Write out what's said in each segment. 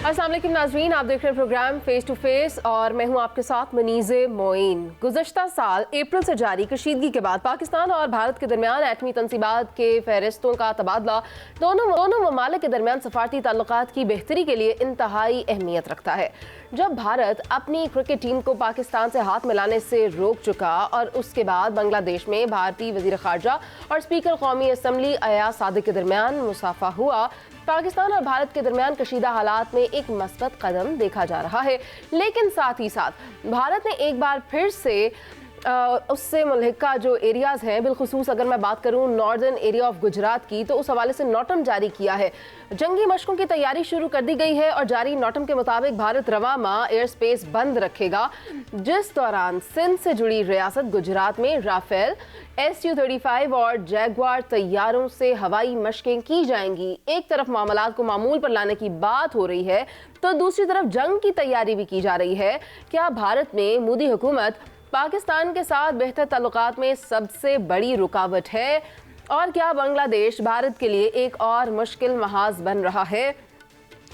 अस्सलाम वालेकुम नाज़रीन, आप देख रहे हैं प्रोग्राम फेस टू फेस और मैं हूं आपके साथ मनीज़े मोइन। गुज़श्ता साल अप्रैल से जारी कशीदगी के बाद पाकिस्तान और भारत के दरमियान एटमी तनसीबात के फहरिस्तों का तबादला दोनों ममालिक के दरमियान सफारती ताल्लुकात की बेहतरी के लिए इंतहाई अहमियत रखता है। जब भारत अपनी क्रिकेट टीम को पाकिस्तान से हाथ मिलाने से रोक चुका और उसके बाद बांग्लादेश में भारतीय वज़ीर ख़ारजा और स्पीकर कौमी असम्बली अयाज सादिक के दरमियान मुसाफा हुआ, पाकिस्तान और भारत के दरमियान कशीदा हालात में एक मस्बत कदम देखा जा रहा है। लेकिन साथ ही साथ भारत ने एक बार फिर से उससे मुल्हिका जो एरियाज़ हैं, बिलखुसूस अगर मैं बात करूं नॉर्दर्न एरिया ऑफ गुजरात की, तो उस हवाले से नोटम जारी किया है। जंगी मशकों की तैयारी शुरू कर दी गई है और जारी नोटम के मुताबिक भारत रवा माह एयर स्पेस बंद रखेगा, जिस दौरान सिंध से जुड़ी रियासत गुजरात में राफेल Su-35 और जैगवार तैयारों से हवाई मशकें की जाएंगी। एक तरफ मामलात को मामूल पर लाने की बात हो रही है तो दूसरी तरफ जंग की तैयारी भी की जा रही है। क्या भारत में मोदी हुकूमत पाकिस्तान के साथ बेहतर ताल्लुकात में सबसे बड़ी रुकावट है और क्या बांग्लादेश भारत के लिए एक और मुश्किल महाज बन रहा है?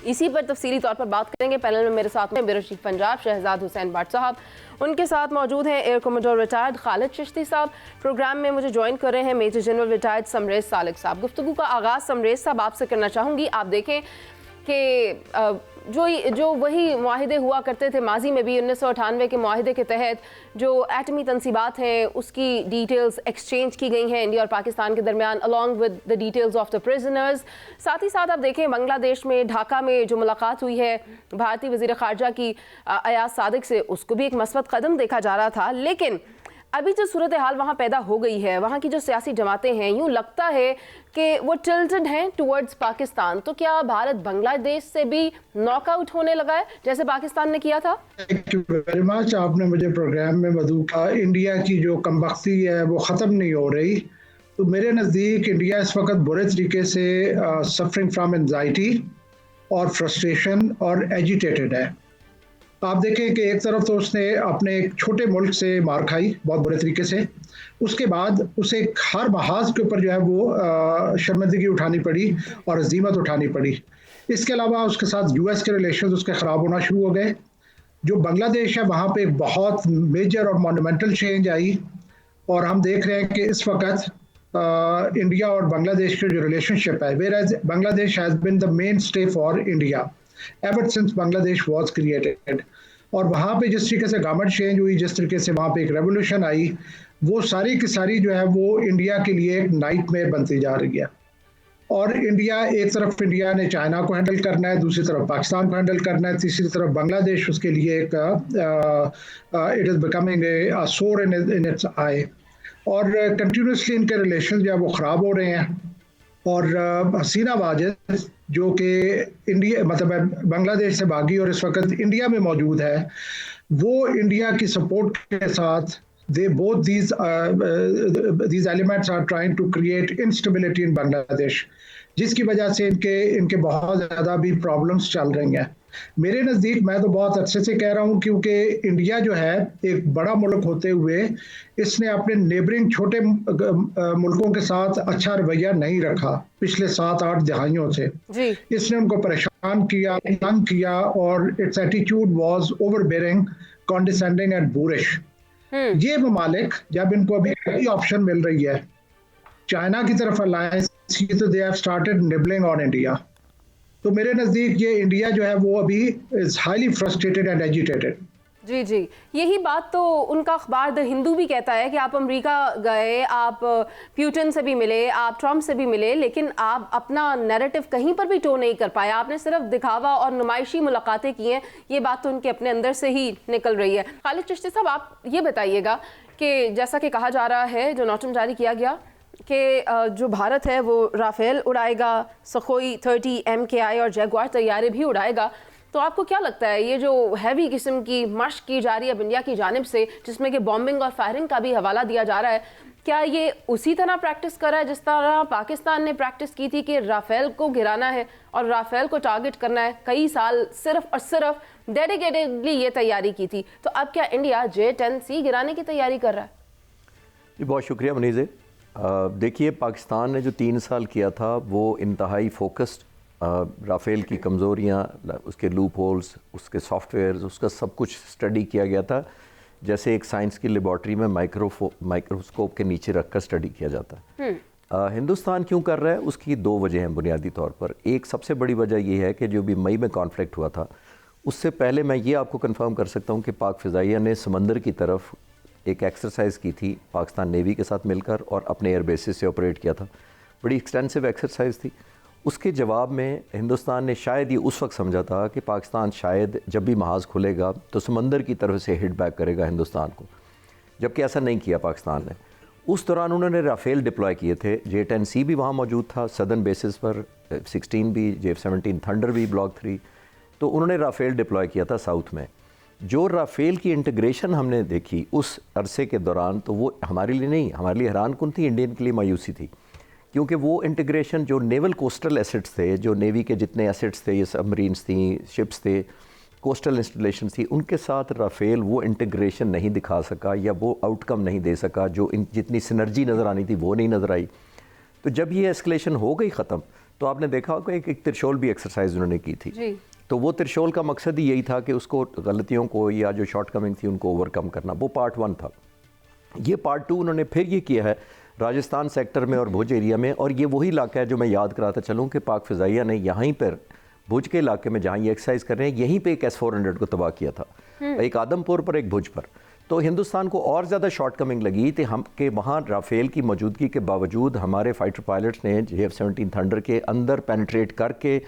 इसी पर तफसीली तौर पर बात करेंगे। पैनल में मेरे साथ में ब्यूरो चीफ पंजाब शहजाद हुसैन भट्ट साहब, उनके साथ मौजूद हैं air commodore retired Khalid Chishti साहब, प्रोग्राम में मुझे ज्वाइन कर रहे हैं मेजर जनरल रिटायर्ड समरेज सालिक साहब। गुफ्तगू का आगाज़ समरेज साहब आपसे करना चाहूँगी। आप देखें कि जो वही मुआहिदे हुआ करते थे माजी में भी, 1998 के मुआहिदे के तहत जो एटमी तनसीबात हैं उसकी डिटेल्स एक्सचेंज की गई हैं इंडिया और पाकिस्तान के दरमियान, along with the details of the prisoners. साथ ही साथ आप देखें बांग्लादेश में ढाका में जो मुलाकात हुई है भारतीय वज़ीर ख़ारजा की अयाज सादिक से, उसको भी एक मस्बत कदम देखा जा रहा था। लेकिन अभी जो सूरत हाल वहाँ पैदा हो गई है, वहाँ की जो सियासी जमातें हैं, यूँ लगता है कि वो टिल्टेड हैं टुवर्ड्स पाकिस्तान। तो क्या भारत बांग्लादेश से भी नॉकआउट होने लगा है जैसे पाकिस्तान ने किया था? Thank you very much. आपने मुझे प्रोग्राम में मधु का इंडिया की जो कमबख्ती है वो ख़त्म नहीं हो रही। तो मेरे नज़दीक इंडिया इस वक्त बुरे तरीके से सफरिंग फ्राम एंजाइटी और फ्रस्ट्रेशन और एजिटेटेड है। आप देखें कि एक तरफ तो उसने अपने एक छोटे मुल्क से मार खाई बहुत बुरे तरीके से, उसके बाद उसे हर महाज के ऊपर जो है वो शर्मिंदगी उठानी पड़ी और अज़ीमत उठानी पड़ी। इसके अलावा उसके साथ यूएस के रिलेशंस उसके ख़राब होना शुरू हो गए। जो बांग्लादेश है वहाँ पे एक बहुत मेजर और मोन्यूमेंटल चेंज आई और हम देख रहे हैं कि इस वक्त इंडिया और बांग्लादेश की जो रिलेशनशिप है, where Bangladesh has been the mainstay for India ever since Bangladesh was created. और वहाँ पे जिस तरीके से गवर्नमेंट चेंज हुई, जिस तरीके से वहाँ पे एक रेवोल्यूशन आई, वो सारी की सारी जो है वो इंडिया के लिए एक नाइटमेयर बनती जा रही है। और इंडिया, एक तरफ इंडिया ने चाइना को हैंडल करना है, दूसरी तरफ पाकिस्तान को हैंडल करना है, तीसरी तरफ बांग्लादेश उसके लिए एक इट इज़ बिकमिंग ए सोर इन इट्स आई। और कंटिन्यूसली इनके रिलेशन जो है वो ख़राब हो रहे हैं। और हसीना वाजिद जो कि इंडिया मतलब बांग्लादेश से भागी और इस वक्त इंडिया में मौजूद है, वो इंडिया की सपोर्ट के साथ they both these elements are trying to create instability in Bangladesh, जिसकी वजह से इनके बहुत ज़्यादा भी प्रॉब्लम्स चल रही हैं। मेरे नज़दीक, मैं तो बहुत अच्छे से कह रहा हूँ, क्योंकि इंडिया जो है एक बड़ा मुल्क होते हुए इसने अपने नेबरिंग छोटे मुल्कों के साथ अच्छा रवैया नहीं रखा पिछले 7-8 दहाइयों से। इसने उनको परेशान किया, तंग किया और its attitude was overbearing, condescending and boorish. ये ममालिक जब इनको अभी कोई ऑप्शन मिल रही है चाइना की तरफ अलायंस की, तो they have started nibbling on India. तो मेरे नज़दीक ये इंडिया जो है वो अभी is highly frustrated and agitated. जी, यही बात तो उनका अखबार द हिंदू भी कहता है कि आप अमेरिका गए, आप प्यूटन से भी मिले, आप ट्रम्प से भी मिले, लेकिन आप अपना नैरेटिव कहीं पर भी टो नहीं कर पाया। आपने सिर्फ दिखावा और नुमाइशी मुलाकातें की हैं। ये बात तो उनके अपने अंदर से ही निकल रही है। खालिद चिश्ती साहब, आप ये बताइएगा कि जैसा कि कहा जा रहा है, जो नोटम जारी किया गया कि जो भारत है वो राफेल उड़ाएगा, सखोई 30 MKI और जैगवार तैयारे भी उड़ाएगा, तो आपको क्या लगता है ये जो हैवी किस्म की मशक की जा रही है इंडिया की जानिब से, जिसमें कि बॉम्बिंग और फायरिंग का भी हवाला दिया जा रहा है, क्या ये उसी तरह प्रैक्टिस कर रहा है जिस तरह पाकिस्तान ने प्रैक्टिस की थी कि राफेल को गिराना है और राफेल को टारगेट करना है? कई साल सिर्फ और सिर्फ डेडिकेटेडली ये तैयारी की थी। तो अब क्या इंडिया J-10C गिराने की तैयारी कर रहा है? जी, बहुत शुक्रिया मनीज़े। देखिए, पाकिस्तान ने जो 3 साल किया था वो इंतहाई फोकस्ड राफेल की कमज़ोरियाँ, उसके लूप होल्स, उसके सॉफ्टवेयर्स, उसका सब कुछ स्टडी किया गया था, जैसे एक साइंस की लेबॉर्ट्री में माइक्रोस्कोप के नीचे रखकर स्टडी किया जाता है। हिंदुस्तान क्यों कर रहा है, उसकी दो वजह हैं बुनियादी तौर पर। एक सबसे बड़ी वजह ये है कि जो भी मई में कॉन्फ्लिक्ट हुआ था, उससे पहले मैं ये आपको कंफर्म कर सकता हूँ कि पाक फ़िज़ाइया ने समंदर की तरफ एक एक्सरसाइज की थी पाकिस्तान नेवी के साथ मिलकर, और अपने एयर बेसिस से ऑपरेट किया था। बड़ी एक्सटेंसिव एक्सरसाइज थी। उसके जवाब में हिंदुस्तान ने शायद ये उस वक्त समझा था कि पाकिस्तान शायद जब भी महाज खुलेगा तो समंदर की तरफ से हिट बैक करेगा हिंदुस्तान को, जबकि ऐसा नहीं किया पाकिस्तान ने। उस दौरान उन्होंने राफेल डिप्लॉय किए थे, J-10C भी वहाँ मौजूद था सदर्न बेसिस पर, F-16 भी, J-17 थंडर भी, ब्लॉक 3, तो उन्होंने राफेल डिप्लॉय किया था साउथ में। जो राफेल की इंटीग्रेशन हमने देखी उस अरसे के दौरान, तो वो हमारे लिए नहीं, हमारे लिए हैरान कुन थी, इंडियन के लिए मायूसी थी, क्योंकि वो इंटीग्रेशन जो नेवल कोस्टल एसेट्स थे, जो नेवी के जितने एसेट्स थे, ये सबमरीन्स थी, शिप्स थे, कोस्टल इंस्टॉलेशन थी, उनके साथ राफेल वो इंटीग्रेशन नहीं दिखा सका या वो आउटकम नहीं दे सका, जो जितनी सिनर्जी नज़र आनी थी वो नहीं नज़र आई। तो जब ये एस्केलेशन हो गई ख़त्म, तो आपने देखा होगा एक त्रिशूल भी एक्सरसाइज उन्होंने की थी। तो वो त्रिशूल का मकसद ही यही था कि उसको गलतियों को या जो शॉर्ट कमिंग थी उनको ओवरकम करना। वो पार्ट 1 था। ये पार्ट 2 उन्होंने फिर ये किया है राजस्थान सेक्टर में और भुज एरिया में, और ये वही इलाका है जो मैं याद कराता चलूँ कि पाक फ़िज़ाइया ने यहीं पर भुज के इलाके में जहाँ ये एक्सरसाइज कर रहे हैं, यहीं पे एक S-400 को तबाह किया था, एक आदमपुर पर, एक भुज पर। तो हिंदुस्तान को और ज़्यादा शॉर्ट कमिंग लगी थी हम कि वहाँ राफेल की मौजूदगी के बावजूद हमारे फाइटर पायलट्स ने F-17 थंडर के अंदर पेनिट्रेट करके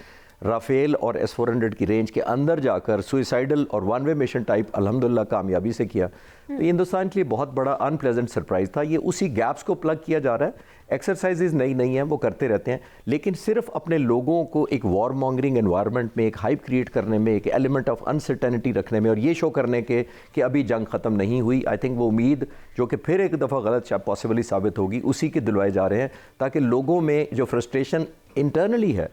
राफेल और S-400 की रेंज के अंदर जाकर सुइसाइडल और वन वे मिशन टाइप अल्हम्दुलिल्लाह कामयाबी से किया। तो ये हिंदुस्तान के लिए बहुत बड़ा अनप्लेजेंट सरप्राइज़ था। ये उसी गैप्स को प्लग किया जा रहा है। एक्सरसाइजेज नई नई हैं, वो करते रहते हैं, लेकिन सिर्फ अपने लोगों को एक वॉर मॉन्गरिंग एनवायरनमेंट में, एक हाइप क्रिएट करने में, एक एलिमेंट ऑफ अनसर्टेनिटी रखने में, और ये शो करने के कि अभी जंग ख़त्म नहीं हुई, आई थिंक वो उम्मीद जो कि फिर एक दफ़ा गलत पॉसिबली साबित होगी, उसी के दिलवाए जा रहे हैं, ताकि लोगों में जो फ्रस्ट्रेशन इंटरनली है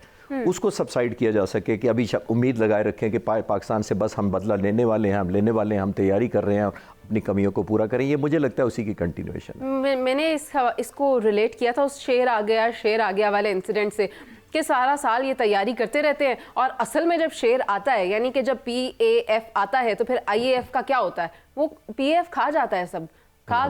उसको सबसाइड किया जा सके कि अभी उम्मीद लगाए रखें कि पाकिस्तान से बस हम बदला लेने वाले हैं, हम लेने वाले हैं, हम तैयारी कर रहे हैं, अपनी कमियों को पूरा करें। ये मुझे लगता है उसी की कंटिन्यूएशन है। मैंने इसको रिलेट किया था उस शेर आ गया वाले इंसिडेंट से, कि सारा साल ये तैयारी करते रहते हैं और असल में जब शेर आता है, यानी कि जब PAF आता है, तो फिर IAF का क्या होता है, वो PAF खा जाता है, सब खा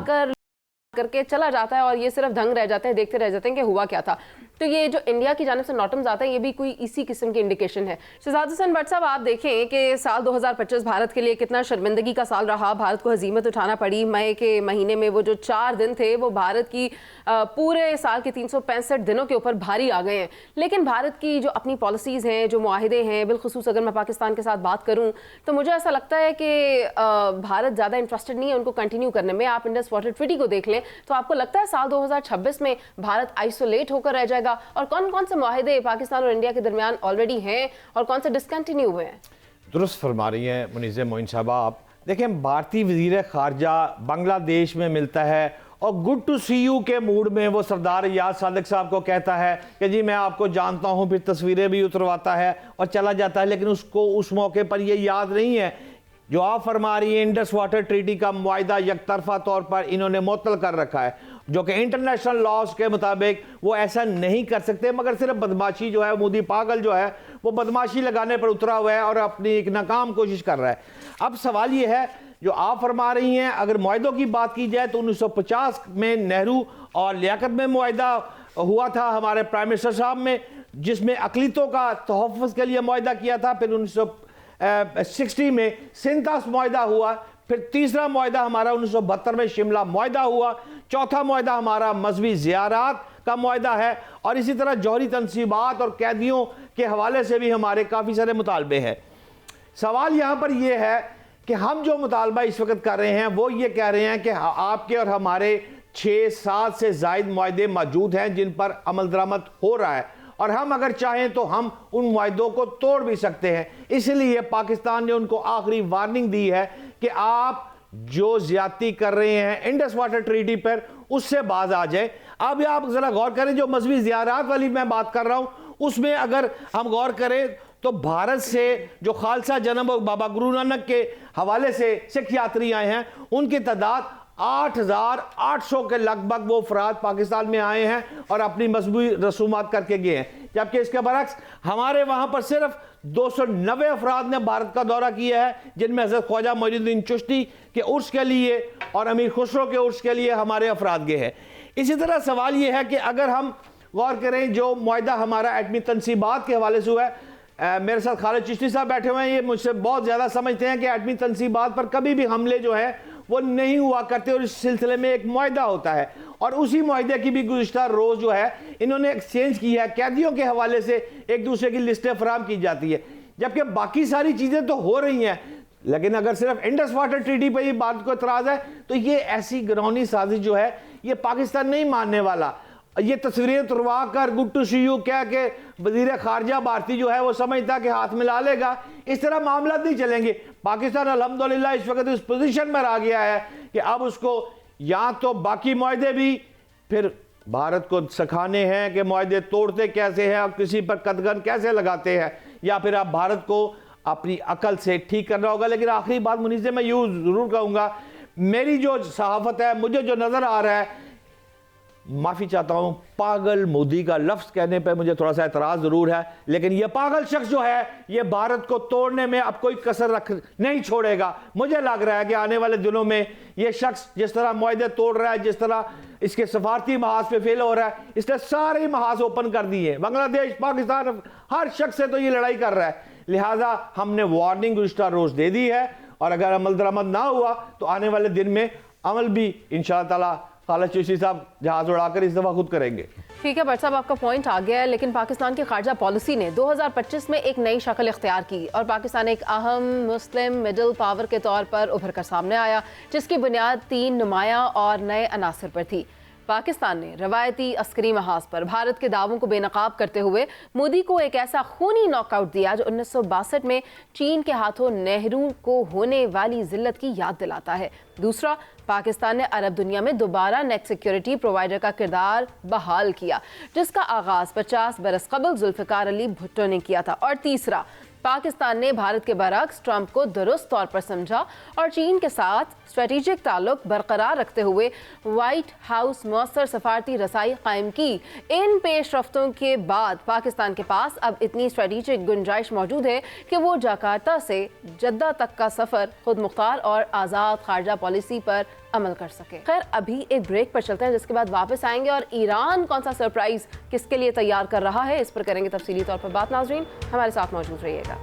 करके चला जाता है, और ये सिर्फ दंग रह जाते हैं, देखते रह जाते हैं कि हुआ क्या था। तो ये जो इंडिया की जानिब से नोटम्स आता है, ये भी कोई इसी किस्म की इंडिकेशन है। शहजाद हसन भट्ट साहब, आप देखें कि साल 2025 भारत के लिए कितना शर्मिंदगी का साल रहा। भारत को हजीमत उठाना पड़ी। मई के महीने में वो जो 4 दिन थे, वो भारत की पूरे साल के 365 दिनों के ऊपर भारी आ गए हैं। लेकिन भारत की जो अपनी पॉलिसीज़ हैं, जो मुआहिदे हैं, बिलखुसूस अगर मैं पाकिस्तान के साथ बात करूँ, तो मुझे ऐसा लगता है कि भारत ज़्यादा इंटरेस्टेड नहीं है उनको कंटिन्यू करने में। आप इंडस वाटर ट्रीटी को देख लें, तो आपको लगता है साल 2026 में भारत आइसोलेट होकर रह जाएगा? और कौन कौन से मुआहिदे पाकिस्तान और इंडिया के दरमियान ऑलरेडी हैं और कौन से डिसकंटिन्यू हुए हैं? दुरुस्त फरमा रही हैं मुनीज़े मोइन साहबा। आप देखें, भारतीय वज़ीर ख़ारजा बांग्लादेश में मिलता है और गुड टू सी यू के मूड में वो सरदार याद सादिक साहब को कहता है कि जी मैं आपको जानता हूँ, फिर तस्वीरें भी उतरवाता है और चला जाता है। लेकिन उसको उस मौके पर ये याद नहीं है जो आप फरमा रही है, इंडस वाटर ट्रीटी का मुआहिदा यकतरफा तौर पर इन्होंने मुअत्तल कर रखा है, जो कि इंटरनेशनल लॉज के मुताबिक वो ऐसा नहीं कर सकते, मगर सिर्फ बदमाशी जो है, मोदी पागल जो है, वो बदमाशी लगाने पर उतरा हुआ है और अपनी एक नाकाम कोशिश कर रहा है। अब सवाल ये है, जो आप फरमा रही हैं, अगर मुआहिदों की बात की जाए तो 1950 में नेहरू और लियाकत में मुआहिदा हुआ था हमारे प्राइम मिनिस्टर साहब में, जिसमें अकलीतों का तहफ़्फ़ुज़ के लिए मुआहिदा किया था। फिर 1960 में सिंतास मुआहिदा हुआ। फिर तीसरा मुआहिदा हमारा 1972 में शिमला मुआहिदा हुआ। चौथा मुआहिदा हमारा मजहबी ज़ियारात का मुआहिदा है, और इसी तरह जौहरी तनसीबात और कैदियों के हवाले से भी हमारे काफ़ी सारे मुतालबे हैं। सवाल यहाँ पर यह है कि हम जो मुतालबा इस वक्त कर रहे हैं वो ये कह रहे हैं कि आपके और हमारे 6-7 से ज़ायद मुआहिदे मौजूद हैं जिन पर अमल दरामद हो रहा है, और हम अगर चाहें तो हम उन मुआहिदों को तोड़ भी सकते हैं। इसलिए पाकिस्तान ने उनको आखिरी वार्निंग दी है कि आप जो ज्यादती कर रहे हैं इंडस वाटर ट्रीटी पर, उससे बाज आ जाए। अब आप जरा गौर करें, जो मजहबी ज़ियारात वाली मैं बात कर रहा हूं, उसमें अगर हम गौर करें तो भारत से जो खालसा जन्म और बाबा गुरु नानक के हवाले से सिख यात्री आए हैं, उनकी तादाद 8,800 के लगभग वो अफराद पाकिस्तान में आए हैं और अपनी मजहबी रसूमात करके गए हैं। जबकि इसके बरक्स हमारे वहां पर सिर्फ 290 अफराद ने भारत का दौरा किया है, जिनमें हज़रत ख्वाजा मोइनुद्दीन चिश्ती के उर्स के लिए और अमीर खुसरो के उर्स के लिए हमारे अफराद गए हैं। इसी तरह सवाल ये है कि अगर हम गौर करें जो मुआहदा हमारा एटमी तनसीबात के हवाले से हुआ है, मेरे साथ खालिद चिश्ती साहब बैठे हुए हैं, ये मुझसे बहुत ज़्यादा समझते हैं कि एटमी तनसीबात पर कभी भी हमले जो है वो नहीं हुआ करते और इस सिलसिले में एक मुआहदा होता है और उसी मुआहदे की भी गुज़िश्ता रोज़ जो है इन्होंने एक्सचेंज की है, कैदियों के हवाले से एक दूसरे की लिस्टें फराहम की जाती है, जबकि बाकी सारी चीज़ें तो हो रही हैं। लेकिन अगर सिर्फ इंडस वाटर ट्रीटी पर ही बात को एतराज़ है तो ये ऐसी घिनौनी साजिश जो है ये पाकिस्तान नहीं मानने वाला। ये तस्वीरें तुरवा कर गुड टू सी यू कह के वजीर खारजा भारती जो है वो समझता कि हाथ मिला लेगा, इस तरह मामला नहीं चलेंगे। पाकिस्तान अल्हम्दुलिल्लाह इस वक्त इस पोजीशन में आ गया है कि अब उसको या तो बाकी मुआहदे भी फिर भारत को सिखाने हैं कि मुआहदे तोड़ते कैसे हैं और किसी पर कदगन कैसे लगाते हैं, या फिर अब भारत को अपनी अकल से ठीक करना होगा। लेकिन आखिरी बात मुनीज़, मैं यूँ ज़रूर कहूँगा, मेरी जो सहाफ़त है, मुझे जो नज़र आ रहा है, माफ़ी चाहता हूँ, पागल मोदी का लफ्ज़ कहने पे मुझे थोड़ा सा एतराज़ ज़रूर है, लेकिन ये पागल शख्स जो है ये भारत को तोड़ने में अब कोई कसर रख नहीं छोड़ेगा। मुझे लग रहा है कि आने वाले दिनों में ये शख्स जिस तरह मुआहदे तोड़ रहा है, जिस तरह इसके सफारती महाज पे फेल हो रहा है, इसने सारे महाज ओपन कर दिए हैं। बांग्लादेश, पाकिस्तान, हर शख्स से तो ये लड़ाई कर रहा है। लिहाजा हमने वार्निंग गुज़िश्ता रोज़ दे दी है और अगर अमल दरामद ना हुआ तो आने वाले दिन में अमल भी इंशाअल्लाह ताला खालिद चिश्ती साहब जहाज उड़ाकर इस दफ़ा खुद करेंगे। ठीक है भट्ट साहब, आपका पॉइंट आ गया है, लेकिन पाकिस्तान की खारजा पॉलिसी ने 2025 में एक नई शक्ल इख्तियार की और पाकिस्तान एक अहम मुस्लिम मिडिल पावर के तौर पर उभर कर सामने आया, जिसकी बुनियाद 3 नुमाया और नए अनासर पर थी। पाकिस्तान ने रवायती अस्करी महाज पर भारत के दावों को बेनकाब करते हुए मोदी को एक ऐसा खूनी नॉकआउट दिया जो 1962 में चीन के हाथों नेहरू को होने वाली जिल्लत की याद दिलाता है। दूसरा, पाकिस्तान ने अरब दुनिया में दोबारा नेट सिक्योरिटी प्रोवाइडर का किरदार बहाल किया, जिसका आगाज 50 बरस कबल जुल्फिकार अली भुट्टो ने किया था। और तीसरा, पाकिस्तान ने भारत के बरक्स ट्रंप को दुरुस्त तौर पर समझा और चीन के साथ स्ट्रेटेजिक ताल्लुक बरकरार रखते हुए व्हाइट हाउस मौसर सफारती रसाई कायम की। इन पेशरफ्तों के बाद पाकिस्तान के पास अब इतनी स्ट्रेटेजिक गुंजाइश मौजूद है कि वो जकार्ता से जद्दा तक का सफ़र खुद मुख्तार और आज़ाद खारजा पॉलिसी पर अमल कर सके। खैर, अभी एक ब्रेक पर चलते हैं, जिसके बाद वापस आएंगे और ईरान कौन सा सरप्राइज किसके लिए तैयार कर रहा है इस पर करेंगे तफसीली तौर पर बात। नाज़रीन, हमारे साथ मौजूद रहिएगा।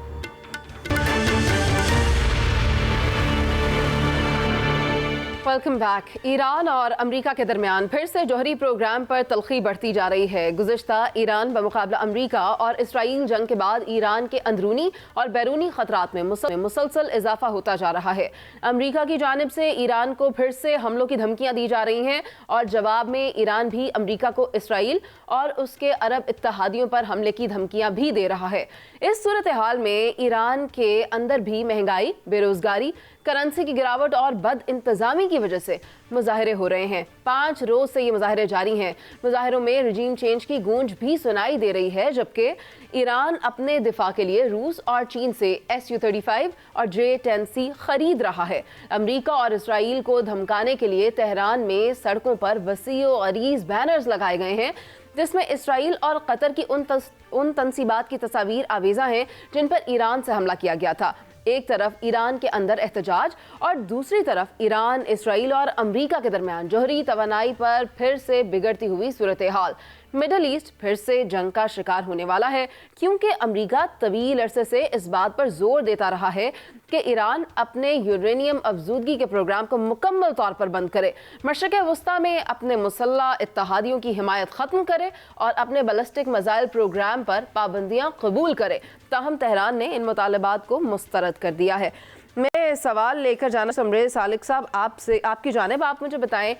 Welcome back. ईरान और अमेरिका के दरमियान फिर से जौहरी प्रोग्राम पर तलखी बढ़ती जा रही है। गुज़िश्ता ईरान बमुकाबला अमेरिका और इसराइल जंग के बाद ईरान के अंदरूनी और बैरूनी खतरात में मुसलसल इजाफा होता जा रहा है। अमेरिका की जानिब से ईरान को फिर से हमलों की धमकियां दी जा रही हैं और जवाब में ईरान भी अमेरिका को इसराइल और उसके अरब इत्तेहादियों पर हमले की धमकियां भी दे रहा है। इस सूरत हाल में ईरान के अंदर भी महंगाई, बेरोजगारी, करेंसी की गिरावट और बद इंतजामी की वजह से मुजाहरे हो रहे हैं। 5 रोज से ये मुजाहरे जारी हैं। मुजाहरों में रिजीम चेंज की गूंज भी सुनाई दे रही है, जबकि ईरान अपने दिफा के लिए रूस और चीन से Su-35 और J-10C खरीद रहा है। अमेरिका और इसराइल को धमकाने के लिए तेहरान में सड़कों पर वसीओ अरीज बैनर्स लगाए गए हैं, जिसमें इसराइल और कतर की उन तंसीबात की तस्वीर आवेजा हैं जिन पर ईरान से हमला किया गया था। एक तरफ ईरान के अंदर एहतजाज और दूसरी तरफ ईरान, इसराइल और अमेरिका के दरमियान जौहरी तवानाई पर फिर से बिगड़ती हुई सूरत हाल। मिडल ईस्ट फिर से जंग का शिकार होने वाला है, क्योंकि अमेरिका तवील अरसे से इस बात पर जोर देता रहा है कि ईरान अपने यूरेनियम अफजूदगी के प्रोग्राम को मुकम्मल तौर पर बंद करे, मशरिक़ वस्ता में अपने मुसल्लह इत्तेहादियों की हिमायत ख़त्म करे और अपने बैलिस्टिक मिसाइल प्रोग्राम पर पाबंदियाँ कबूल करे। ताहम तेहरान ने इन मुतालबात को मुस्तरद कर दिया है। मैं सवाल लेकर जाना समरे सालिक साहब आपसे, आपकी जानिब आप मुझे बताएं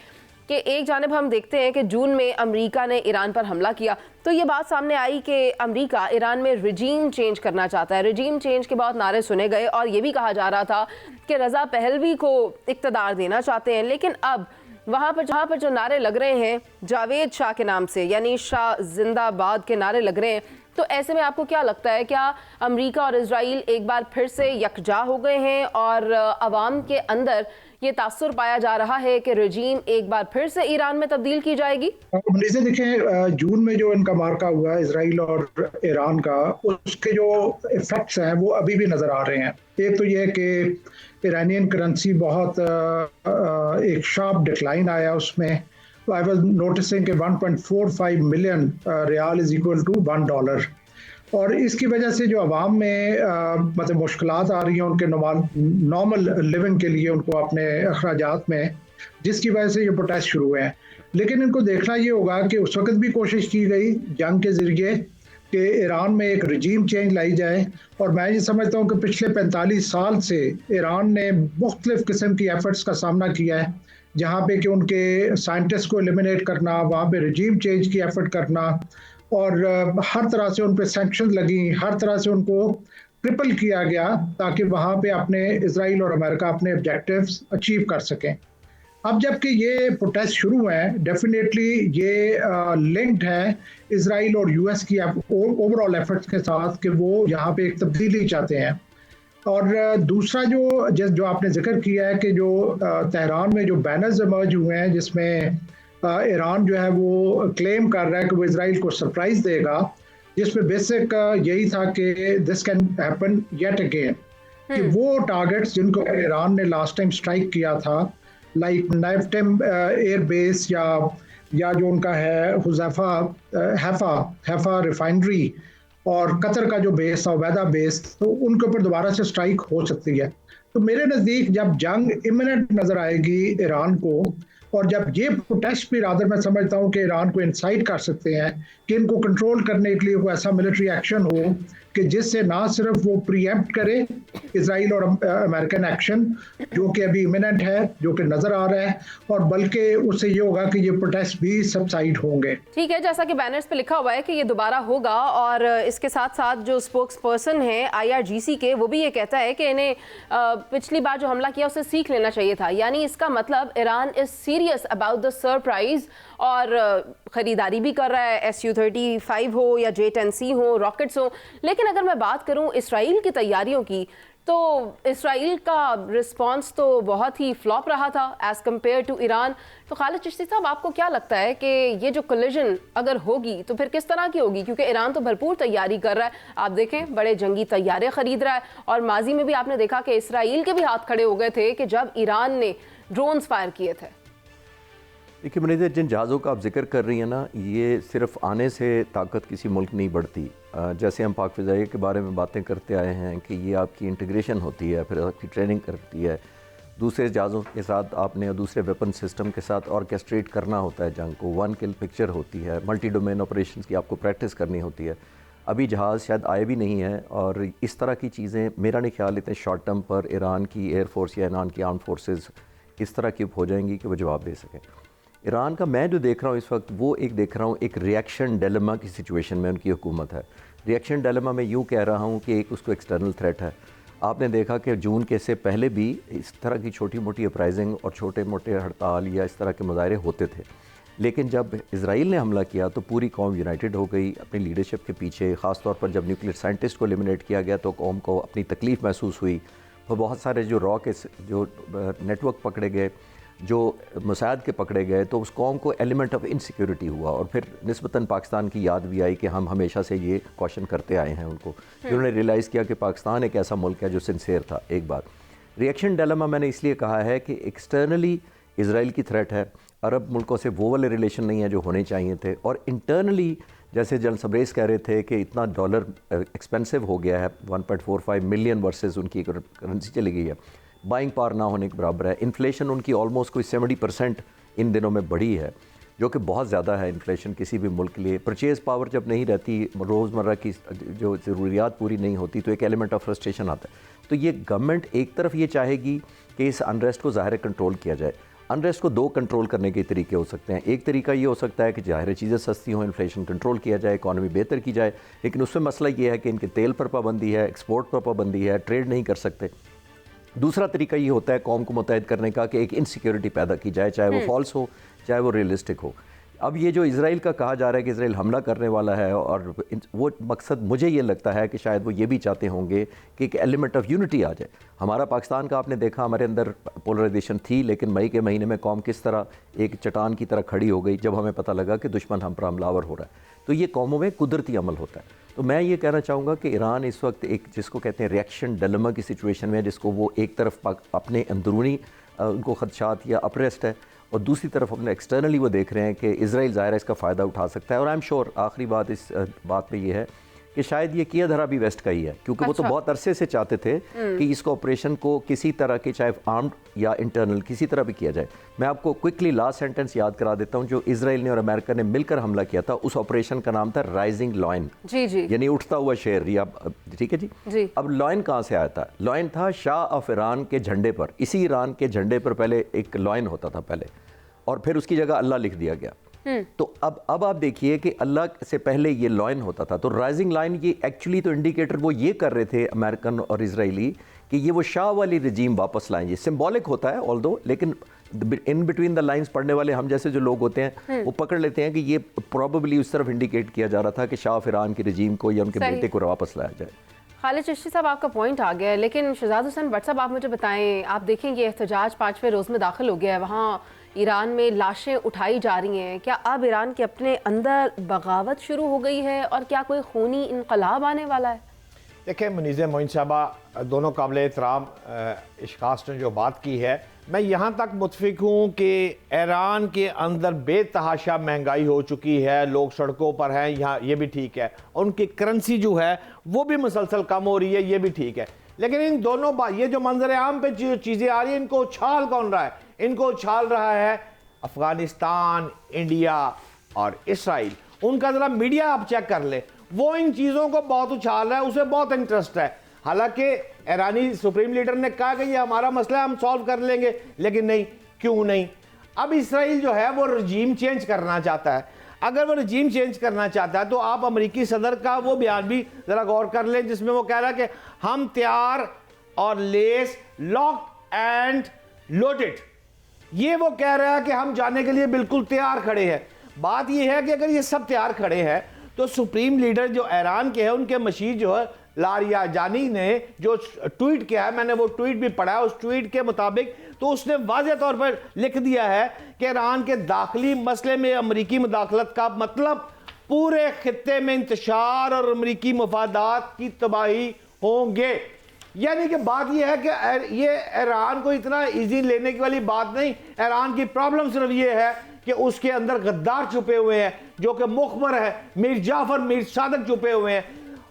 कि एक जानिब हम देखते हैं कि जून में अमेरिका ने ईरान पर हमला किया, तो ये बात सामने आई कि अमेरिका ईरान में रिजीम चेंज करना चाहता है। रिजीम चेंज के बहुत नारे सुने गए और ये भी कहा जा रहा था कि रज़ा पहलवी को इक़्तिदार देना चाहते हैं, लेकिन अब वहाँ पर जो नारे लग रहे हैं जावेद शाह के नाम से, यानी शाह जिंदाबाद के नारे लग रहे हैं, तो ऐसे में आपको क्या लगता है, क्या अमेरिका और इजराइल एक बार फिर से यकजा हो गए हैं और अवाम के अंदर ये तासुर पाया जा रहा है कि रजीम एक बार फिर से ईरान में तब्दील की जाएगी? जैसे देखें, जून में जो इनका मार्का हुआ इजराइल और ईरान का, उसके जो इफेक्ट्स हैं वो अभी भी नजर आ रहे हैं। एक तो ये है कि ईरानियन करेंसी बहुत एक शार्प डिक्लाइन आया उसमें। आई वाज नोटिसिंग कि 1.45 million rial is equal to $1, और इसकी वजह से जो अवाम में मतलब मुश्किलात आ रही हैं उनके नॉर्मल लिविंग के लिए, उनको अपने अखराजात में, जिसकी वजह से ये प्रोटेस्ट शुरू हुए हैं। लेकिन इनको देखना ये होगा कि उस वक्त भी कोशिश की गई जंग के ज़रिए कि ईरान में एक रजीम चेंज लाई जाए, और मैं ये समझता हूँ कि पिछले 45 साल से ईरान ने मुख्तलिफ किस्म की एफर्ट्स का सामना किया है, जहाँ पे कि उनके साइंटिस्ट को एलिमिनेट करना, वहाँ पे रजीम चेंज की एफर्ट करना, और हर तरह से उन पर सैंक्शन लगी, हर तरह से उनको ट्रिपल किया गया ताकि वहाँ पे अपने इजराइल और अमेरिका अपने ऑब्जेक्टिव्स अचीव कर सकें। अब जबकि ये प्रोटेस्ट शुरू हैं, डेफिनेटली ये लिंक्ड है इजराइल और यूएस की ओवरऑल एफर्ट्स के साथ कि वो यहाँ पे एक तब्दीली चाहते हैं। और दूसरा जो आपने जिक्र किया है कि जो तेहरान में जो बैनर्स इमर्ज हुए हैं, जिसमें ईरान जो है वो क्लेम कर रहा है कि वो इजराइल को सरप्राइज देगा, जिसमें बेसिक यही था कि this can happen yet again, कि वो टारगेट्स जिनको ईरान ने लास्ट टाइम स्ट्राइक किया था, लाइक नाइफ्टेम एयर बेस या जो उनका है हैफा रिफाइनरी और कतर का जो बेस था वैदा बेस, तो उनके ऊपर दोबारा से स्ट्राइक हो सकती है। तो मेरे नज़दीक जब जंग इमिनेंट नज़र आएगी ईरान को, और जब ये प्रोटेस्ट भी रादर मैं समझता हूँ कि ईरान को इंसाइट कर सकते हैं कि इनको कंट्रोल करने के लिए कोई ऐसा मिलिट्री एक्शन हो कि जिससे ना सिर्फ वो प्रीएम्प्ट करे इजराइल और अमेरिकन एक्शन जो कि अभी इमिनेंट है, जो कि नजर आ रहा है, और बल्कि उससे ये होगा कि ये प्रोटेस्ट भी सबसाइड होंगे। ठीक है, जैसा कि बैनर्स पे लिखा हुआ है कि ये दोबारा होगा, और इसके साथ साथ जो स्पोक्स पर्सन है IRGC के, वो भी ये कहता है कि इन्हें पिछली बार जो हमला किया उससे सीख लेना चाहिए था। यानी इसका मतलब Iran is serious about the surprise और खरीदारी भी कर रहा है, SU-35 हो या J-10C हो, रॉकेट्स हो। लेकिन अगर मैं बात करूं इसराइल की तैयारियों की, तो इसराइल का रिस्पांस तो बहुत ही फ्लॉप रहा था एज कम्पेयर टू ईरान। तो खालिद चिश्ती साहब, आपको क्या लगता है कि ये जो कोलिजन अगर होगी तो फिर किस तरह की होगी? क्योंकि ईरान तो भरपूर तैयारी कर रहा है, आप देखें बड़े जंगी तैयारे खरीद रहा है, और माजी में भी आपने देखा कि इसराइल के भी हाथ खड़े हो गए थे कि जब ईरान ने ड्रोन्स फायर किए थे। देखिए मुनीज़ा, जिन जहाज़ों का आप जिक्र कर रही हैं ना, ये सिर्फ आने से ताकत किसी मुल्क नहीं बढ़ती। जैसे हम पाक फ़िज़ाइया के बारे में बातें करते आए हैं कि ये आपकी इंटीग्रेशन होती है, फिर आपकी ट्रेनिंग करती है, दूसरे जहाज़ों के साथ आपने दूसरे वेपन सिस्टम के साथ ऑर्केस्ट्रेट करना होता है जंग को, वन किल पिक्चर होती है, मल्टी डोमेन ऑपरेशंस की आपको प्रैक्टिस करनी होती है। अभी जहाज़ शायद आए भी नहीं है, और इस तरह की चीज़ें मेरा नहीं ख्याल इतने शॉर्ट टर्म पर ईरान की एयरफोर्स या ईरान की आर्म फोर्सेस इस तरह की हो जाएंगी कि वो जवाब दे सकें। ईरान का मैं जो देख रहा हूँ इस वक्त, वो एक देख रहा हूँ एक रिएक्शन डिलेमा की सिचुएशन में उनकी हुकूमत है। रिएक्शन डिलेमा में यूँ कह रहा हूँ कि एक उसको एक्सटर्नल थ्रेट है। आपने देखा कि जून के से पहले भी इस तरह की छोटी मोटी अपराइजिंग और छोटे मोटे हड़ताल या इस तरह के मुजाहरे होते थे, लेकिन जब इजराइल ने हमला किया तो पूरी कौम यूनाइटेड हो गई अपनी लीडरशिप के पीछे। ख़ास तौर पर जब न्यूक्लियर साइंटिस्ट को एलिमिनेट किया गया तो कौम को अपनी तकलीफ़ महसूस हुई, और बहुत सारे जो रॉ के जो नेटवर्क पकड़े गए, जो मुसाद के पकड़े गए, तो उस कौम को एलिमेंट ऑफ इनसिक्योरिटी हुआ, और फिर निस्बतन पाकिस्तान की याद भी आई कि हम हमेशा से ये क्वेश्चन करते आए हैं उनको। उन्होंने रियलाइज़ किया कि पाकिस्तान एक ऐसा मुल्क है जो सिंसियर था। एक बात रिएक्शन डिलेमा मैंने इसलिए कहा है कि एक्सटर्नली इजराइल की थ्रेट है, अरब मुल्कों से वो वाले रिलेशन नहीं है जो होने चाहिए थे, और इंटरनली जैसे जनरल सबरेज कह रहे थे कि इतना डॉलर एक्सपेंसिव हो गया है, 1.45 मिलियन वर्सेस उनकी करेंसी चली गई है, बाइंग पावर ना होने के बराबर है। इन्फ्लेशन उनकी ऑलमोस्ट कोई 70% इन दिनों में बढ़ी है, जो कि बहुत ज़्यादा है इन्फ्लेशन किसी भी मुल्क के लिए। परचेज़ पावर जब नहीं रहती, रोज़मर्रा की जो ज़रूरियात पूरी नहीं होती, तो एक एलिमेंट ऑफ फ्रस्ट्रेशन आता है। तो ये गवर्नमेंट एक तरफ ये चाहेगी कि इस अनरेस्ट को ज़ाहिर कंट्रोल किया जाए। अनरेस्ट को दो कंट्रोल करने के तरीके हो सकते हैं। एक तरीका ये हो सकता है कि ज़ाहिर चीज़ें सस्ती हों, इन्फ्लेशन कंट्रोल किया जाए, इकॉनमी बेहतर की जाए, लेकिन उसमें मसला ये है कि इनके तेल पर पाबंदी है, एक्सपोर्ट पर पाबंदी है, ट्रेड नहीं कर सकते। दूसरा तरीका ये होता है कौम को मुतहद करने का कि एक इनसिक्योरिटी पैदा की जाए, चाहे वो फॉल्स हो चाहे वो रियलिस्टिक हो। अब ये जो इज़राइल का कहा जा रहा है कि इज़राइल हमला करने वाला है, और वो मकसद मुझे ये लगता है कि शायद वो ये भी चाहते होंगे कि एक एलिमेंट ऑफ यूनिटी आ जाए। हमारा पाकिस्तान का आपने देखा, हमारे अंदर पोलराइजेशन थी, लेकिन मई के महीने में कौम किस तरह एक चट्टान की तरह खड़ी हो गई जब हमें पता लगा कि दुश्मन हम पर हमलावर हो रहा है। तो ये कौमों में कुदरती अमल होता है। तो मैं ये कहना चाहूँगा कि ईरान इस वक्त एक जिसको कहते हैं रिएक्शन डिलेमा की सिचुएशन में है, जिसको वो एक तरफ अपने अंदरूनी उनको खदशात या अपरेस्ट है, और दूसरी तरफ अपने एक्सटर्नली वो देख रहे हैं कि इज़राइल ज़ाहिर है इसका फ़ायदा उठा सकता है। और आई एम श्योर आखिरी बात इस बात में ये है कि शायद ये किया धरा भी वेस्ट का ही है, क्योंकि वो तो बहुत अरसे से चाहते थे कि इस ऑपरेशन को किसी तरह के, चाहे आर्म्ड या इंटरनल, किसी तरह भी किया जाए। मैं आपको क्विकली लास्ट सेंटेंस याद करा देता हूँ। जो इजराइल ने और अमेरिका ने मिलकर हमला किया था, उस ऑपरेशन का नाम था राइजिंग लॉयन, जी यानी उठता हुआ शेर, या ठीक है जी। अब लॉयन कहाँ से आया था? लॉयन था शाह ऑफ ईरान के झंडे पर। इसी ईरान के झंडे पर पहले एक लॉयन होता था पहले, और फिर उसकी जगह अल्लाह लिख दिया गया। तो अब आप देखिए कि अल्लाह से पहले ये लॉयन होता था। तो राइजिंग लाइन ये एक्चुअली तो इंडिकेटर वो ये कर रहे थे अमेरिकन और इजरायली कि ये वो शाह वाली रजीम वापस लाएं। ये सिंबॉलिक होता है ऑल्दो, लेकिन इन बिटवीन द लाइंस पढ़ने वाले हम जैसे जो लोग होते हैं वो पकड़ लेते हैं कि ये प्रॉबेबली उस तरफ इंडिकेट किया जा रहा था कि शाह ऑफ ईरान की रजीम को या उनके बेटे को वापस लाया जाए। खालिद चिश्ती साहब, आपका पॉइंट आ गया है, लेकिन शहजाद हुसैन भट्ट साहब आप मुझे बताएं, आप देखेंगे एहतजाज 5वें रोज़ में दाखिल हो गया है, वहाँ ईरान में लाशें उठाई जा रही हैं। क्या अब ईरान के अपने अंदर बगावत शुरू हो गई है, और क्या कोई खूनी इनकलाब आने वाला है? देखिए मुनीज़ मोइन साहबा, दोनों काबिल एहतराम इश्कास ने जो बात की है, मैं यहाँ तक मुतफिक हूँ कि ईरान के अंदर बेतहाशा महंगाई हो चुकी है, लोग सड़कों पर हैं, यहाँ ये भी ठीक है, उनकी करेंसी जो है वो भी मुसलसल कम हो रही है, ये भी ठीक है। लेकिन इन दोनों ये जो मंजर आम पे जो चीज़ें आ रही हैं, इनको उछाल कौन रहा है? इनको उछाल रहा है अफगानिस्तान, इंडिया और इसराइल। उनका ज़रा मीडिया आप चेक कर ले, वो इन चीज़ों को बहुत उछाल रहा है, उसे बहुत इंटरेस्ट है। हालांकि ईरानी सुप्रीम लीडर ने कहा कि ये हमारा मसला है, हम सॉल्व कर लेंगे, लेकिन नहीं, क्यों नहीं? अब इसराइल जो है वो रजीम चेंज करना चाहता है। अगर वो रजीम चेंज करना चाहता है तो आप अमेरिकी सदर का वो बयान भी ज़रा गौर कर लें, जिसमें वो कह रहा है कि हम तैयार और लेस, लॉक एंड लोडेड। ये वो कह रहा है कि हम जाने के लिए बिल्कुल तैयार खड़े हैं। बात ये है कि अगर ये सब तैयार खड़े हैं तो सुप्रीम लीडर जो ईरान के हैं, उनके मशीर जो है लारियाजानी ने जो ट्वीट किया है, मैंने वो ट्वीट भी पढ़ा है, उस ट्वीट के मुताबिक तो उसने वाज़ेह तौर पर लिख दिया है कि ईरान के दाखिली मसले में अमरीकी मुदाखलत का मतलब पूरे खित्ते में इंतशार और अमरीकी मफादात की तबाही होंगे। यानी कि बात यह है कि ये ईरान को इतना इजी लेने की वाली बात नहीं। ईरान की प्रॉब्लम सिर्फ ये है कि उसके अंदर गद्दार छुपे हुए हैं, जो कि मुखबर है, मीर जाफर, मीर सादक छुपे हुए हैं,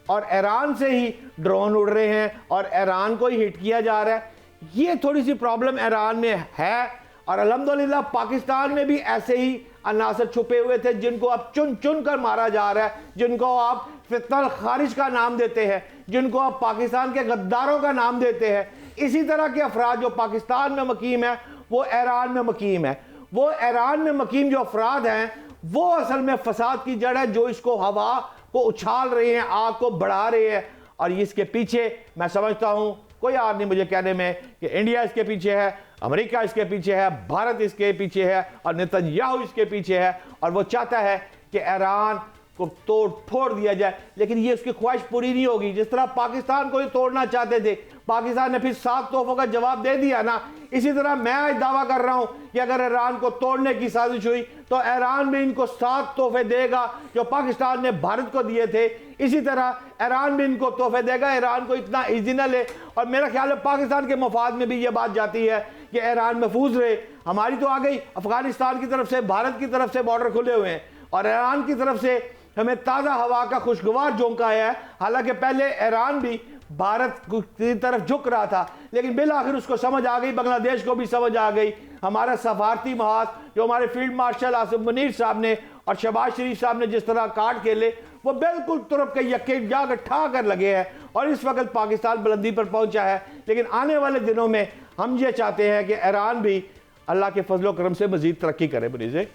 और ईरान से ही ड्रोन उड़ रहे हैं और ईरान को ही हिट किया जा रहा है। ये थोड़ी सी प्रॉब्लम ईरान में है, और अल्हम्दुलिल्लाह पाकिस्तान में भी ऐसे ही अनासर छुपे हुए थे जिनको अब चुन चुन कर मारा जा रहा है, जिनको आप फितनल खारिज का नाम देते हैं, जिनको आप पाकिस्तान के गद्दारों का नाम देते हैं। इसी तरह के अफराद जो पाकिस्तान में मकीम है वो ईरान में मकीम है। वो ईरान में मकीम जो अफराद हैं वो असल में फसाद की जड़ है, जो इसको हवा को उछाल रहे हैं, आग को बढ़ा रहे हैं। और इसके पीछे मैं समझता हूं कोई यार नहीं मुझे कहने में कि इंडिया इसके पीछे है, अमेरिका इसके पीछे है, भारत इसके पीछे है, और नेतन्याहू इसके पीछे है, और वो चाहता है कि ईरान को तोड़ फोड़ दिया जाए। लेकिन ये उसकी ख्वाहिश पूरी नहीं होगी। जिस तरह पाकिस्तान को ये तोड़ना चाहते थे, पाकिस्तान ने फिर 7 तोहफों का जवाब दे दिया ना, इसी तरह मैं आज दावा कर रहा हूं कि अगर ईरान को तोड़ने की साजिश हुई तो ईरान भी इनको 7 तोहफे देगा जो पाकिस्तान ने भारत को दिए थे। इसी तरह ईरान भी इनको तोहफे देगा। ईरान को इतना ईजी न ले, और मेरा ख्याल है पाकिस्तान के मफाद में भी ये बात जाती है कि ईरान महफूज रहे। हमारी तो आ गई, अफगानिस्तान की तरफ से, भारत की तरफ से बॉर्डर खुले हुए हैं, और ईरान की तरफ से हमें ताज़ा हवा का खुशगवार झोंका आया है। हालांकि पहले ईरान भी भारत की तरफ झुक रहा था, लेकिन बिल आखिर उसको समझ आ गई, बांग्लादेश को भी समझ आ गई। हमारा सफारती महाज जो हमारे फील्ड मार्शल आसिफ मुनीर साहब ने और शहबाज शरीफ साहब ने जिस तरह काट खेले, वो बिल्कुल तुरप के यक्के जाकर ठा कर लगे हैं, और इस वक्त पाकिस्तान बुलंदी पर पहुंचा है। लेकिन आने वाले दिनों में हम ये चाहते हैं कि ईरान भी अल्लाह के फजलो करम से मजीद तरक्की करे। मुनीज़े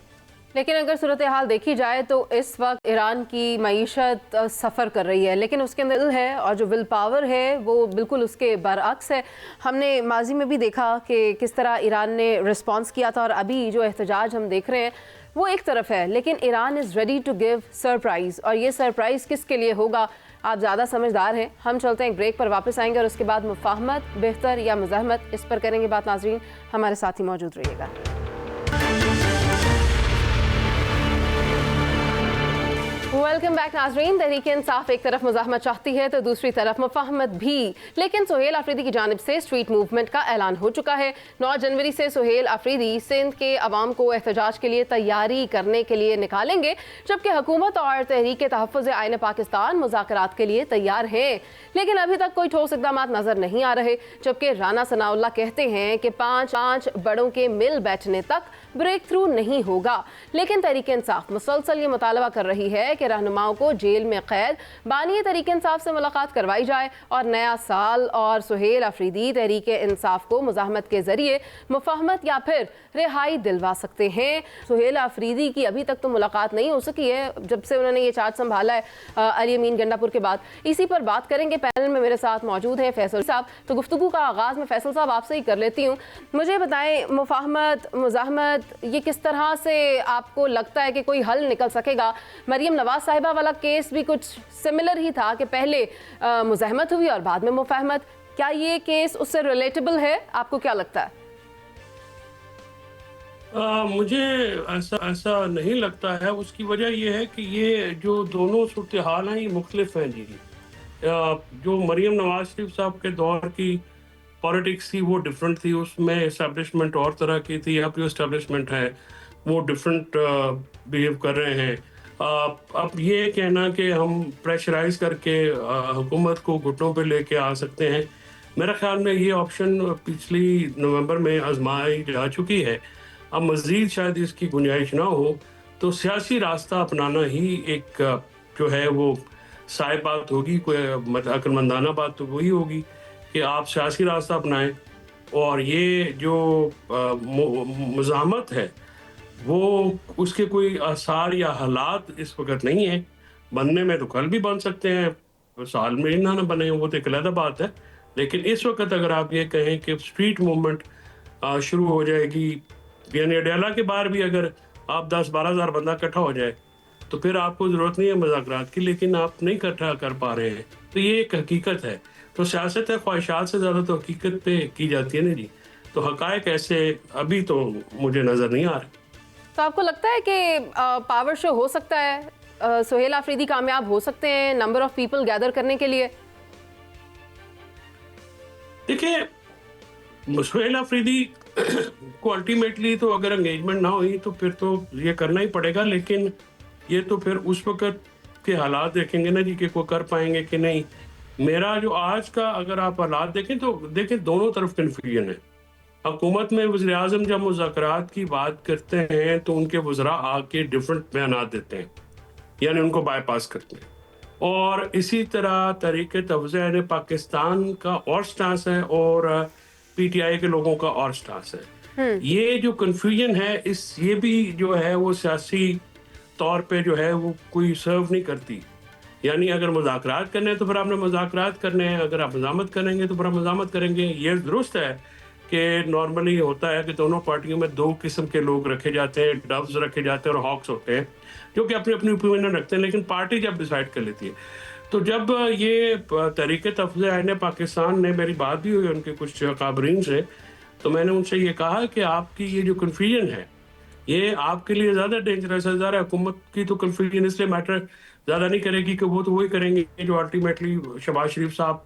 लेकिन अगर सूरत हाल देखी जाए तो इस वक्त ईरान की मईशत सफ़र कर रही है, लेकिन उसके अंदर है और जो विल पावर है वो बिल्कुल उसके बरअक्स है। हमने माजी में भी देखा कि किस तरह ईरान ने रिस्पॉन्स किया था और अभी जो एहतजाज हम देख रहे हैं वो एक तरफ है, लेकिन Iran is ready to give surprise. और ये सरप्राइज़ किसके लिए होगा, आप ज़्यादा समझदार हैं। हम चलते हैं एक ब्रेक पर, वापस आएंगे और उसके बाद मुफाहमत बेहतर या मुज़ाहमत, इस पर करेंगे बात। नाज़रीन हमारे साथ ही मौजूद रहिएगा। वेलकम बैक नाज़रीन। तहरीक इंसाफ एक तरफ मुज़ाहमत चाहती है तो दूसरी तरफ मुफाहमत भी, लेकिन सुहेल अफरीदी की जानिब से स्ट्रीट मूवमेंट का ऐलान हो चुका है। 9 जनवरी से सुहेल अफरीदी सिंध के अवाम को एहतजाज के लिए तैयारी करने के लिए निकालेंगे, जबकि हुकूमत और तहरीक तहफ़्फ़ुज़ आईन पाकिस्तान मुज़ाकरात के लिए तैयार है, लेकिन अभी तक कोई ठोस इक़दाम नज़र नहीं आ रहे। जबकि राना सनाउल्लाह कहते हैं कि 5 बड़ों के मिल बैठने तक ब्रेक थ्रू नहीं होगा, लेकिन तहरीक इंसाफ मुसलसल ये मुतालबा कर रही है कि रहनुमाओं को जेल में कैद बानी तहरीक इंसाफ से मुलाकात करवाई जाए और नया साल और सुहेल अफरीदी तहरीक इंसाफ को मुज़ाहमत के जरिए मुफाहमत या फिर रिहाई दिलवा सकते हैं। सुहेल अफरीदी की अभी तक तो मुलाकात नहीं हो सकी है जब से उन्होंने ये चार्ज संभाला है अली अमीन गंडापुर के बाद। इसी पर बात करेंगे। पैनल में मेरे साथ मौजूद हैं फैसल साहब। तो गुफ्तगू का आगाज़ में फैसल साहब आपसे ही कर लेती हूँ। मुझे बताएं, मुफाहमत मुज़ाहमत ये किस तरह से आपको लगता है कि कोई हल निकल सकेगा? मरियम नवाज साहिबा वाला केस भी कुछ सिमिलर ही था कि पहले मुज़ाहमत हुई और बाद में मुफाहमत। क्या ये केस उससे रिलेटेबल है? आपको क्या लगता है? मुझे ऐसा नहीं लगता है। उसकी वजह यह है कि ये जो दोनों सूरत हाल हैं ये मुख्तलिफ हैं जी। जो मरियम नवाज शरीफ साहब के दौर की पॉलिटिक्स थी वो डिफरेंट थी, उसमें इस्टेब्लिशमेंट और तरह की थी। अब जो इस्टेब्लिशमेंट है वो डिफरेंट बिहेव कर रहे हैं। अब ये कहना कि हम प्रेशराइज करके हुकूमत को घुटनों पे लेके आ सकते हैं, मेरे ख्याल में ये ऑप्शन पिछली नवंबर में आजमाई जा चुकी है। अब मज़ीद शायद इसकी गुंजाइश ना हो तो सियासी रास्ता अपनाना ही एक जो है वो साई बात होगी, कोई अक्लमंदाना बात तो वही होगी कि आप सियासी रास्ता अपनाएं। और ये जो मुज़ाहमत है वो उसके कोई आसार या हालात इस वक्त नहीं है। बनने में तो कल भी बन सकते हैं, साल में ना बने वो तो एक अलग बात है। लेकिन इस वक्त अगर आप ये कहें कि स्ट्रीट मूवमेंट शुरू हो जाएगी, यानी अडयाला के बाहर भी अगर आप 10-12 हज़ार बंदा इकट्ठा हो जाए तो फिर आपको ज़रूरत नहीं है मुज़ाकरात की, लेकिन आप नहीं इकट्ठा कर पा रहे हैं तो ये एक हकीकत है। तो सियासत है, ख्वाहिशात से ज़्यादा तो हकीकत पे की जाती है ना जी। तो हक़ाइक़ ऐसे अभी तो मुझे नज़र नहीं आ रहे। तो आपको लगता है कि पावर शो हो सकता है, सुहेल अफरीदी कामयाब हो सकते हैं नंबर ऑफ पीपल गैदर करने के लिए? देखिए, सुहेल अफरीदी को अल्टीमेटली तो अगर एंगेजमेंट ना हुई तो फिर तो ये करना ही पड़ेगा, लेकिन ये तो फिर उस वक्त के हालात देखेंगे ना जी कि कोई कर पाएंगे कि नहीं। मेरा जो आज का अगर आप हालात देखें तो देखें दोनों तरफ कन्फ्यूजन है। हुकूमत में वज़ीर आज़म जब मुज़ाकरात की बात करते हैं तो उनके वज़रा आके डिफरेंट बयान देते हैं, यानी उनको बाईपास करते हैं। और इसी तरह तहरीक तहफ़्फ़ुज़ आईन पाकिस्तान का और स्टांस है और पीटीआई के लोगों का और स्टांस है। ये जो कन्फ्यूजन है ये भी जो है वो सियासी तौर पे जो है वो कोई सर्व नहीं करती। यानी अगर मुज़ाकरात करने हैं तो फिर आपने मुज़ाकरात करने हैं, अगर आप मज़ामत करेंगे तो फिर आप मज़ामत करेंगे। ये दुरुस्त है कि नॉर्मली होता है कि दोनों पार्टियों में 2 किस्म के लोग रखे जाते हैं, डव्स रखे जाते हैं और हॉक्स होते हैं जो कि अपनी अपनी ओपिनियन रखते हैं, लेकिन पार्टी जब डिसाइड कर लेती है। तो जब ये तहरीक तहफ़्फ़ुज़ आईन पाकिस्तान ने, मेरी बात भी हुई उनके कुछ काबरीन से, तो मैंने उनसे ये कहा कि आपकी ये जो कन्फ्यूजन है ये आपके लिए ज़्यादा डेंजरस है। ज़्यादा हुकूमत की तो कन्फ्यूजन इसलिए मैटर ज़्यादा नहीं करेगी कि वो तो वही करेंगे जो अल्टीमेटली शहबाज शरीफ साहब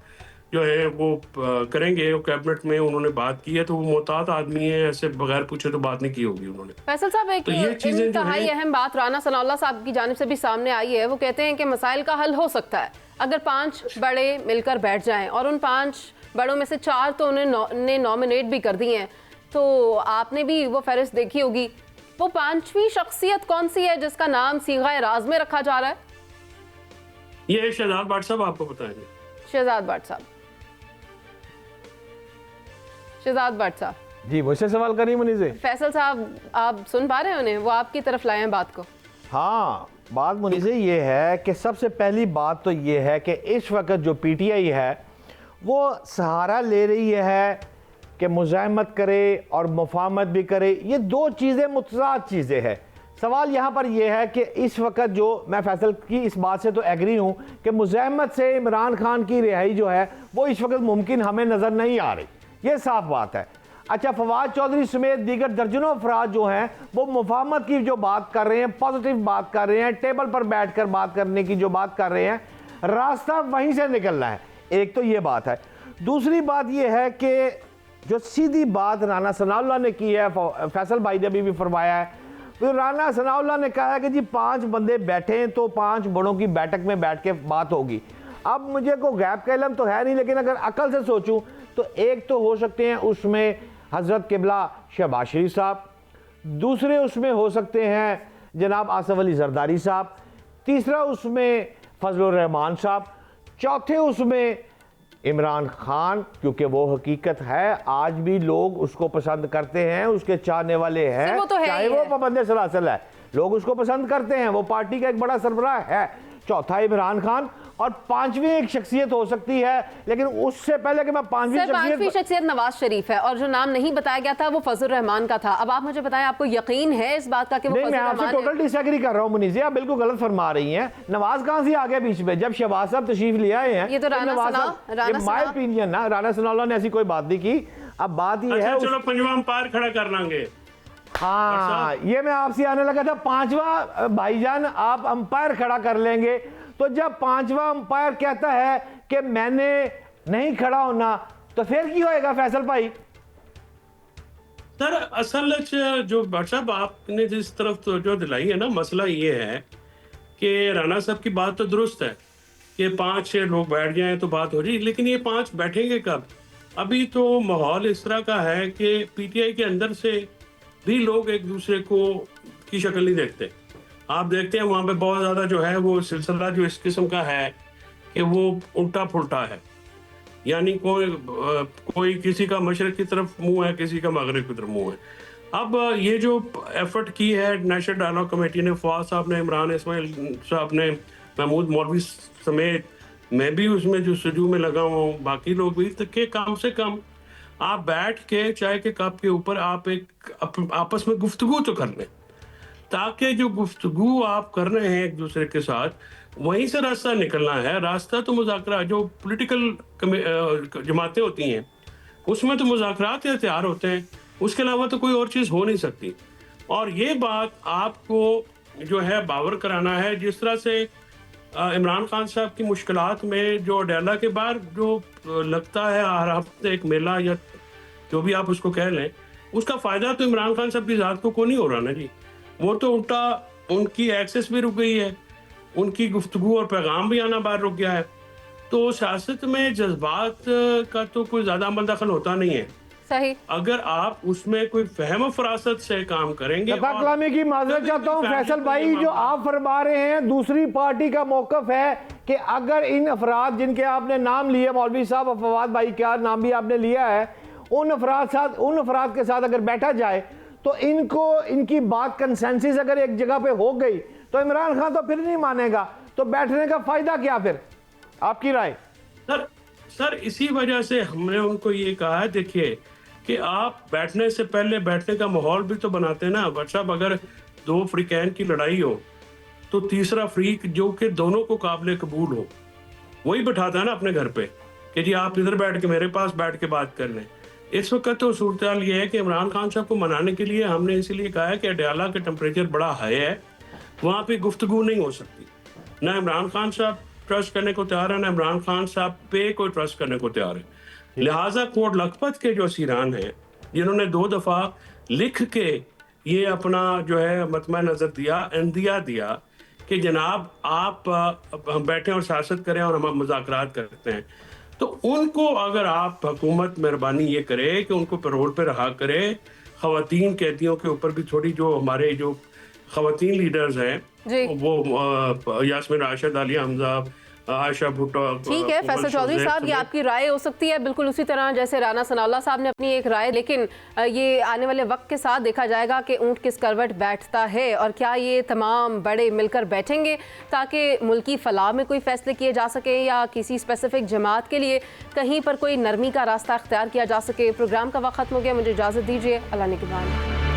जो है वो करेंगे। वो कैबिनेट में उन्होंने बात की है तो वो मोहतात आदमी है, ऐसे बगैर पूछे तो बात नहीं की होगी उन्होंने। फैसल साहब, एक तो इंतहाई अहम बात राना सनाउल्लाह साहब की जानिब से भी सामने आई है। वो कहते हैं कि मसाइल का हल हो सकता है अगर 5 बड़े मिलकर बैठ जाएं, और उन 5 बड़ों में से 4 तो उन्होंने नॉमिनेट भी कर दिए हैं। तो आपने भी वो फहरिस्त देखी होगी। वो 5वीं शख्सियत कौन सी है जिसका नाम सीगा राज में रखा जा रहा है? ये शहजाद भट्ट साहब आपको बताएंगे। शहजाद भट्ट साहब। शहजाद भट्ट साहब जी मुझसे सवाल करिए मुनीज़े। फैसल साहब, आप सुन पा रहे हैं उन्हें? वो आपकी तरफ लाए हैं बात को। हाँ, बात मुनीज़े ये है कि सबसे पहली बात तो ये है कि इस वक्त जो पीटीआई है वो सहारा ले रही है कि मुज़ाहमत करे और मुफाहमत भी करे। ये दो चीज़ें मुतज़ाद चीज़ें हैं। सवाल यहाँ पर यह है कि इस वक्त जो मैं फैसल की इस बात से तो एग्री हूँ कि मुज़ाहमत से इमरान खान की रिहाई जो है वो इस वक्त मुमकिन हमें नज़र नहीं आ रही, ये साफ बात है। अच्छा, फवाद चौधरी समेत दीगर दर्जनों अफराद जो हैं वो मुफाहमत की जो बात कर रहे हैं, पॉजिटिव बात कर रहे हैं, टेबल पर बैठ कर बात करने की जो बात कर रहे हैं, रास्ता वहीं से निकलना है। एक तो ये बात है। दूसरी बात ये है कि जो सीधी बात राना सनाउल्लाह ने की है, फैसल भाई ने अभी भी फरमाया है, फिर राना सनाउल्लाह ने कहा है कि जी 5 बंदे बैठे हैं तो 5 बड़ों की बैठक में बैठ के बात होगी। अब मुझे को गैप का इल्म तो है नहीं, लेकिन अगर अकल से सोचूं तो एक तो हो सकते हैं उसमें हज़रत किबला शहबाज शरीफ साहब, दूसरे उसमें हो सकते हैं जनाब आसिफ अली जरदारी साहब, तीसरा उसमें फजलुर रहमान साहब, चौथे उसमें इमरान खान, क्योंकि वो हकीकत है आज भी लोग उसको पसंद करते हैं, उसके चाहने वाले हैं, वो तो है चाहे वो पाबंद सलासल है, लोग उसको पसंद करते हैं, वो पार्टी का एक बड़ा सरबराह है। चौथा इमरान खान, और 5वीं एक शख्सियत हो सकती है, लेकिन उससे पहले कि मैं 5वीं शख्सियत नवाज शरीफ है, और जो नाम नहीं बताया गया था वो फजल रहमान का था। अब आप मुझे बताएं, आपको यकीन है इस बात का कि वो फजल रहमान है? मैं आपसे टोटल डिसएग्री कर रहा हूं मुनीज़े, आप बिल्कुल गलत फरमा रही हैं। नवाज कहां से आ गया बीच में? जब शहबाज साहब तशरीफ ले आए हैं, ये तो माय ओपिनियन ना, राना सनाउल्लाह ने ऐसी कोई बात नहीं की। अब बात ये है, चलो 5वां अंपायर खड़ा कर लांगे। हाँ, ये मैं आपसे आने लगा था, 5वां भाईजान आप अंपायर खड़ा कर लेंगे, तो जब 5वां अंपायर कहता है कि मैंने नहीं खड़ा होना, तो फिर क्या होएगा फैसल भाई? सर असल जो भट्ट साहब आपने जिस तरफ तो जो दिलाई है ना, मसला ये है कि राना साहब की बात तो दुरुस्त है कि 5-6 लोग बैठ जाएं तो बात हो जाए, लेकिन ये 5 बैठेंगे कब? अभी तो माहौल इस तरह का है कि पीटीआई के अंदर से भी लोग एक दूसरे को की शक्ल नहीं देखते। आप देखते हैं वहाँ पे बहुत ज़्यादा जो है वो सिलसिला जो इस किस्म का है कि वो उल्टा पुल्टा है, यानी कोई किसी का मशरक़ की तरफ मुंह है, किसी का मगरिब की तरफ मुंह है। अब ये जो एफर्ट की है नेशनल डायलॉग कमेटी ने, फवाद साहब ने, इमरान इस्माइल साहब ने, महमूद मौलवी समेत मैं भी उसमें जो सजू में लगा हुआ हूँ, बाकी लोग भी, तो कि कम से कम आप बैठ के चाय के कप के ऊपर आप एक आपस में गुफ्तगू तो कर लें, ताकि जो गुफ्तगू आप कर रहे हैं एक दूसरे के साथ वहीं से रास्ता निकलना है। रास्ता तो मुज़ाकरा, जो पॉलिटिकल जमातें होती हैं उसमें तो मुज़ाकरात तैयार होते हैं, उसके अलावा तो कोई और चीज़ हो नहीं सकती। और ये बात आपको जो है बावर कराना है, जिस तरह से इमरान खान साहब की मुश्किलात में जो अडेला के बाहर जो लगता है हर हफ्ते एक मेला या जो भी आप उसको कह लें, उसका फ़ायदा तो इमरान खान साहब की ज़ात को नहीं हो रहा ना जी। वो तो उल्टा उनकी एक्सेस भी रुक गई है, उनकी गुफ्तगू और पैगाम भी आना बाहर रुक गया है। तो सियासत में जज्बात का तो कोई ज़्यादा अमल दखल होता नहीं है। सही, अगर आप उसमें कोई फहम फरासत से काम करेंगे। कलामी की माजरत चाहता हूँ फैसल भाई, जो आप फरमा रहे हैं दूसरी पार्टी का मौकफ है कि अगर इन अफराद जिनके आपने नाम लिए, मौलवी साहब और फवाद भाई का नाम भी आपने लिया है, उन अफराद के साथ अगर बैठा जाए तो इनकी बात कंसेंसस अगर एक जगह पे हो गई तो इमरान खान तो फिर नहीं मानेगा, तो बैठने का फायदा क्या फिर? आपकी राय? सर इसी वजह से हमने उनको ये कहा है, देखिए कि आप बैठने से पहले बैठने का माहौल भी तो बनाते हैं ना। बट साहब, अगर 2 फ्रीकैन की लड़ाई हो तो तीसरा फ्रीक जो कि दोनों को काबिल कबूल हो वही बैठाता है ना अपने घर पे कि जी आप इधर बैठ के मेरे पास बैठ के बात कर लें। इस वक्त तो सूरत हाल ये है कि इमरान खान साहब को मनाने के लिए हमने इसीलिए कहा है कि अडयाला के टेम्परेचर बड़ा हाई है, वहाँ पे गुफ्तगू नहीं हो सकती। ना इमरान खान साहब ट्रस्ट करने को तैयार है, ना इमरान खान साहब पे कोई ट्रस्ट करने को तैयार है। लिहाजा कोट लखपत के जो असीरान हैं, जिन्होंने 2 दफ़ा लिख के ये अपना जो है मतमा नज़र दिया कि जनाब आप हम बैठें और सियासत करें और हम मुज़ाकरात करते हैं, तो उनको अगर आप हुकूमत मेहरबानी ये करे कि उनको पैरोल पे रहा करे, ख़वातीन कैदियों के ऊपर भी थोड़ी, जो हमारे जो ख़वातीन लीडर्स हैं वो यास्मीन राशिद, आलिया हमजा, आयशा भुट्टो। ठीक है फैसल चौधरी साहब, ये आपकी राय हो सकती है बिल्कुल उसी तरह जैसे राना सनाउल्लाह साहब ने अपनी एक राय, लेकिन ये आने वाले वक्त के साथ देखा जाएगा कि ऊंट किस करवट बैठता है और क्या ये तमाम बड़े मिलकर बैठेंगे ताकि मुल्की फलाह में कोई फैसले किए जा सके या किसी स्पेसिफिक जमात के लिए कहीं पर कोई नरमी का रास्ता अख्तियार किया जा सके। प्रोग्राम का वक्त खत्म हो गया, मुझे इजाज़त दीजिए, अल्लाह निगहबान।